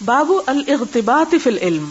باب الاغتباط فی العلم،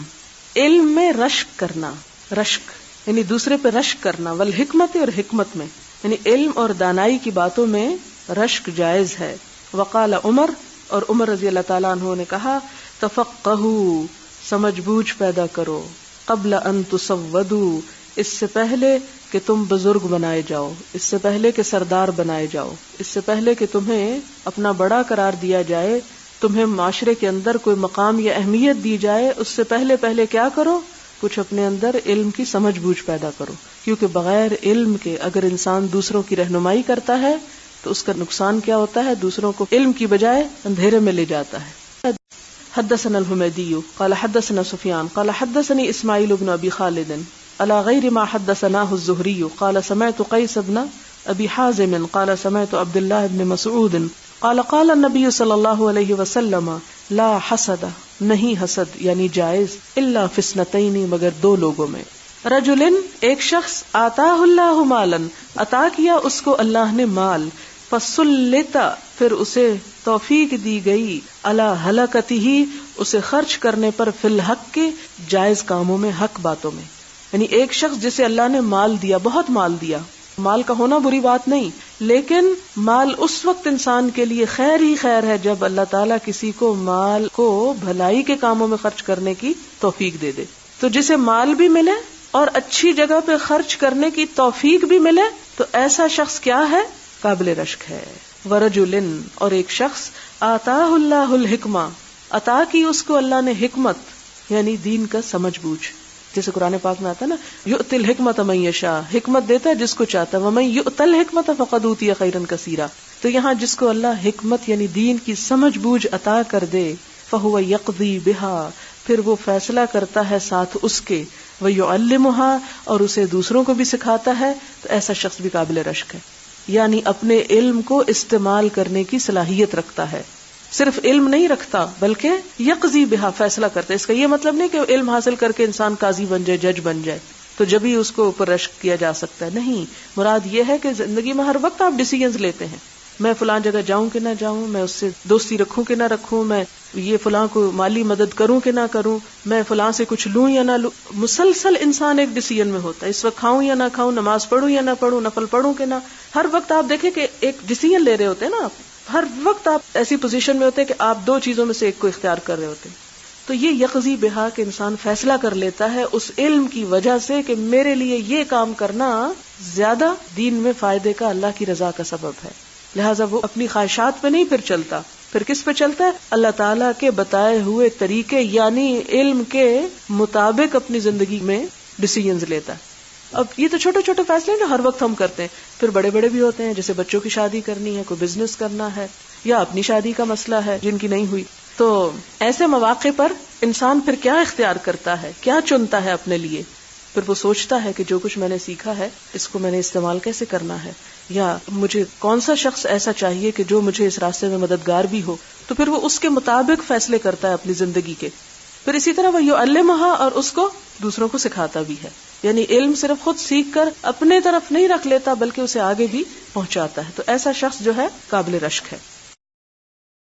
علم میں رشک کرنا، رشک یعنی دوسرے پہ رشک کرنا، والحکمت اور حکمت میں، یعنی علم اور دانائی کی باتوں میں رشک جائز ہے. وقال عمر، اور عمر رضی اللہ تعالیٰ عنہ نے کہا، تفقہوا، سمجھ بوجھ پیدا کرو، قبل ان تسودوا، اس سے پہلے کہ تم بزرگ بنائے جاؤ، اس سے پہلے کہ سردار بنائے جاؤ، اس سے پہلے کہ تمہیں اپنا بڑا قرار دیا جائے، تمہیں معاشرے کے اندر کوئی مقام یا اہمیت دی جائے، اس سے پہلے کیا کرو؟ کچھ اپنے اندر علم کی سمجھ بوجھ پیدا کرو، کیونکہ بغیر علم کے اگر انسان دوسروں کی رہنمائی کرتا ہے تو اس کا نقصان کیا ہوتا ہے؟ دوسروں کو علم کی بجائے اندھیرے میں لے جاتا ہے. حدثنا الحمیدی قال حدثنا سفیان قال حدثني اسماعیل بن ابی خالد على غیر ما حدثناه الزہری قال سمعت قیس بن ابی حازم قال سمعت عبد الله بن مسعود قال قال النبی صلی اللہ علیہ وسلم لا حسد، نہیں حسد یعنی جائز، الا فی اثنتین، مگر دو لوگوں میں. رجل، ایک شخص، آتاہ اللہ مالا، عطا کیا اس کو اللہ نے مال، فسلط، پھر اسے توفیق دی گئی، علی ہلاکتہ، اسے خرچ کرنے پر، فی الحق کے، جائز کاموں میں، حق باتوں میں. یعنی ایک شخص جسے اللہ نے مال دیا، بہت مال دیا، مال کا ہونا بری بات نہیں، لیکن مال اس وقت انسان کے لیے خیر ہی خیر ہے جب اللہ تعالیٰ کسی کو مال کو بھلائی کے کاموں میں خرچ کرنے کی توفیق دے دے. تو جسے مال بھی ملے اور اچھی جگہ پہ خرچ کرنے کی توفیق بھی ملے تو ایسا شخص کیا ہے؟ قابل رشک ہے. ورجل، اور ایک شخص، آتاہ اللہ الحکمہ، عطا کی اس کو اللہ نے حکمت یعنی دین کا سمجھ بوجھ، جیسے قرآن پاک میں آتا ہے نا، یؤتی الحکمۃ من یشاء، حکمت دیتا ہے جس کو چاہتا ہے، ومن یؤت الحکمۃ فقد اوتی خیرا کثیرا. تو یہاں جس کو اللہ حکمت یعنی دین کی سمجھ بوجھ عطا کر دے، فہو یقضی بہا، پھر وہ فیصلہ کرتا ہے ساتھ اس کے، ویعلمھا، اور اسے دوسروں کو بھی سکھاتا ہے، تو ایسا شخص بھی قابل رشک ہے. یعنی اپنے علم کو استعمال کرنے کی صلاحیت رکھتا ہے، صرف علم نہیں رکھتا بلکہ یقضی بہا، فیصلہ کرتا ہے. اس کا یہ مطلب نہیں کہ علم حاصل کر کے انسان قاضی بن جائے، جج بن جائے تو جب ہی اس کو اوپر رشک کیا جا سکتا ہے. نہیں، مراد یہ ہے کہ زندگی میں ہر وقت آپ ڈیسیژنز لیتے ہیں، میں فلاں جگہ جاؤں کہ نہ جاؤں، میں اس سے دوستی رکھوں کہ نہ رکھوں، میں یہ فلاں کو مالی مدد کروں کہ نہ کروں، میں فلاں سے کچھ لوں یا نہ لوں. مسلسل انسان ایک ڈیسیژن میں ہوتا ہے، اس وقت کھاؤں یا نہ کھاؤں، نماز پڑھوں یا نہ پڑھوں، نفل پڑھوں کہ نہ. ہر وقت آپ دیکھیں کہ ایک ڈیسیژن لے رہے ہوتے ہیں نا، آپ ہر وقت آپ ایسی پوزیشن میں ہوتے ہیں کہ آپ دو چیزوں میں سے ایک کو اختیار کر رہے ہوتے ہیں. تو یہ یقضی بہا کہ انسان فیصلہ کر لیتا ہے اس علم کی وجہ سے کہ میرے لیے یہ کام کرنا زیادہ دین میں فائدے کا، اللہ کی رضا کا سبب ہے. لہٰذا وہ اپنی خواہشات پہ نہیں پھر چلتا، پھر کس پہ چلتا ہے؟ اللہ تعالیٰ کے بتائے ہوئے طریقے یعنی علم کے مطابق اپنی زندگی میں ڈیسیژنز لیتا ہے. اب یہ تو چھوٹے چھوٹے فیصلے جو ہر وقت ہم کرتے ہیں، پھر بڑے بڑے بھی ہوتے ہیں، جیسے بچوں کی شادی کرنی ہے، کوئی بزنس کرنا ہے، یا اپنی شادی کا مسئلہ ہے جن کی نہیں ہوئی. تو ایسے مواقع پر انسان پھر کیا اختیار کرتا ہے، کیا چنتا ہے اپنے لیے؟ پھر وہ سوچتا ہے کہ جو کچھ میں نے سیکھا ہے اس کو میں نے استعمال کیسے کرنا ہے، یا مجھے کون سا شخص ایسا چاہیے کہ جو مجھے اس راستے میں مددگار بھی ہو. تو پھر وہ اس کے مطابق فیصلے کرتا ہے اپنی زندگی کے. پھر اسی طرح وہ یعلمھا، اور اس کو دوسروں کو سکھاتا بھی ہے. یعنی علم صرف خود سیکھ کر اپنے طرف نہیں رکھ لیتا بلکہ اسے آگے بھی پہنچاتا ہے. تو ایسا شخص جو ہے قابل رشک ہے.